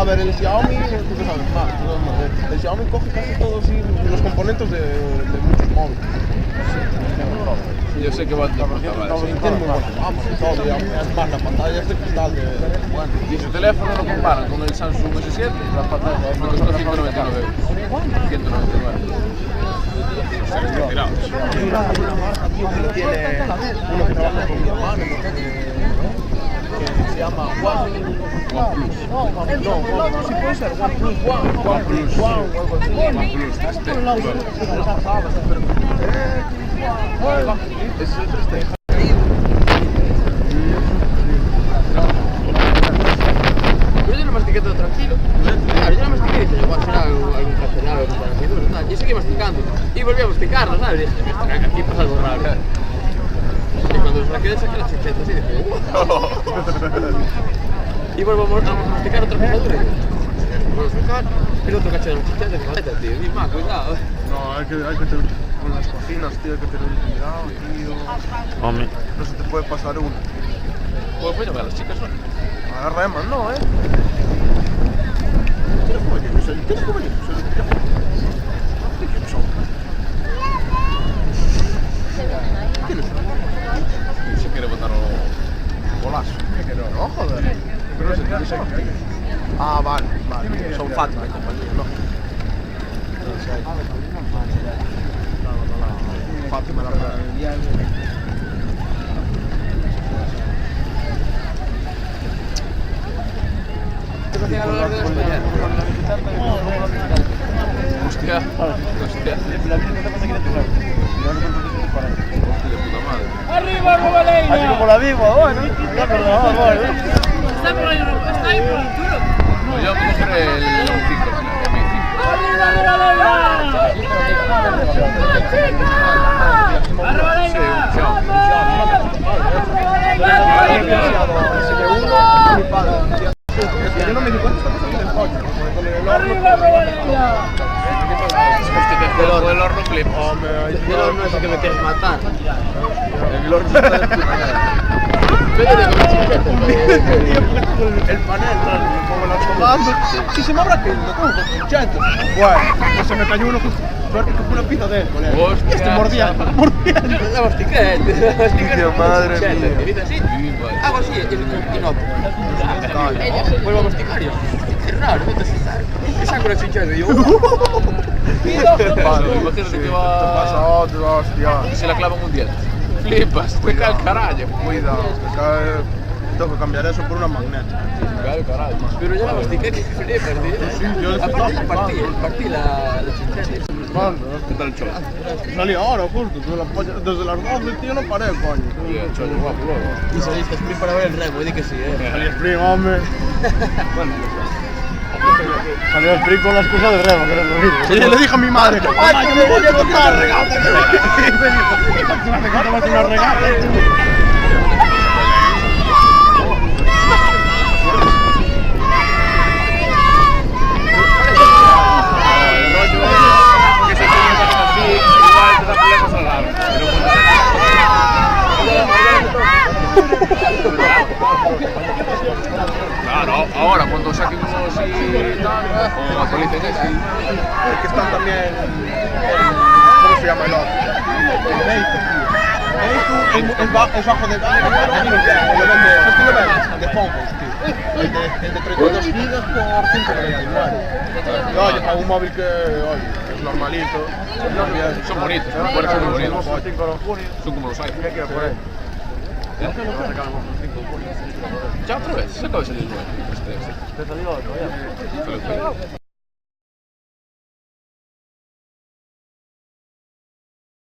ver, el Xiaomi, tú lo sabes más, el Xiaomi coge casi todos los componentes de muchos móviles. Yo sé que va a tener Tiene muy buena gama y todo, y además la pantalla es de cristal de bueno. Y su teléfono lo comparan con el Samsung S7, la pantalla me costó 199 euros. 199. Tirados. Uno tiene uno que trabaja con mi hermano, que se llama OnePlus. No, sí puede ser OnePlus One. OnePlus, o algo así. OnePlus 3T. Ese es el 3T. Yo no mastiqué todo tranquilo. Yo no mastiqué y dije, yo voy a hacer algún cacerado, algún tal. Y seguí masticando. Y volví a masticarlo, ¿sabes? Y dije, aquí pasa algo raro. Y cuando lo saqué las chichetas y dije, y vuelvo a masticar otra cosa. Vuelvo a sacar el otro cacho de las chichetas y digo, tío, mi ma, cuidado. No, hay que tener con las cocinas, tío, hay que tener cuidado, tío. Hombre. No se te puede pasar una. Pues voy a ver a las chicas, ¿no? A las remas, no, ¿Tienes juveniles? ¿Tienes juveniles? ¿Quiénes son? ¿Quiénes son? Se quiere botar o golazo. No, joder. Pero no sé qué. Ah, vale. Son Fátima y compañía, ¿no? Fátima la verdad. Hostia. Hostia. De puta madre. ¡Arriba, Rubaleña! Así como la misma, bueno. Ya perdonamos, bueno. Está ahí por el duro. No, yo voy a coger el 5, el M5. ¡Arriba, Rubaleña! ¡Arriba, Yo no me di cuenta, estamos en el coche. ¡Arriba, Rubaleña! Del horno flip. Del horno ese que me quieres matar. El horno está de puta madre. Vete de comer chichetas. El panel, como las comando. Si se me habrá caído, como con chetos. Bueno, pues se me cayó uno justo. Suerte que fue una pizza de él, colega. Hostia. Este mordía. La mastiqué. Madre mía. Y dice así. Hago así y no. Vuelvo a masticar y yo. Qué raro, ¿no? Y saco la chicheta y yo. Imagínate que Pasa va otro, hostia. y se la clava en un diente. Flipas, te cae el carajo. Cuidado, que cae. Tengo que cambiar eso por una magnética. Te cae el carajo. Pero ya la mastiqué, que flipas, tío. Sí, yo Aparte partí la chicheta. ¿Qué tal el cholo? Salí ahora, justo. Desde las 12, tío, no paré, coño. Sí, el cholo guapo, luego. Y saliste sprint para ver el remo, y di que sí, Salí sprint, hombre. Bueno, Salió el sprint con la excusa de remo, que no es lo mismo. Sí, le dije a mi madre, ¡ay, que me voy a tocar regata! Me dijo, una regata. que si comienzas así, igual te da problemas a la larga. Pero claro, ahora cuando saquen unos y tal, o actualicen ese. Es que están también. ¿Cómo se llama el otro? El Meitu, tío. Es bajo de gama. De Focus, tío. El de 32 gigas por 5,99. Y oye, para un móvil que, oye, es normalito. Son bonitos, ¿no? Fuera son muy bonitos. Son como los iPhones. ¿Qué quiero por ahí? Ya otra vez, se acaba de salir el nuevo. Te salió otro, ya. Salió el nuevo.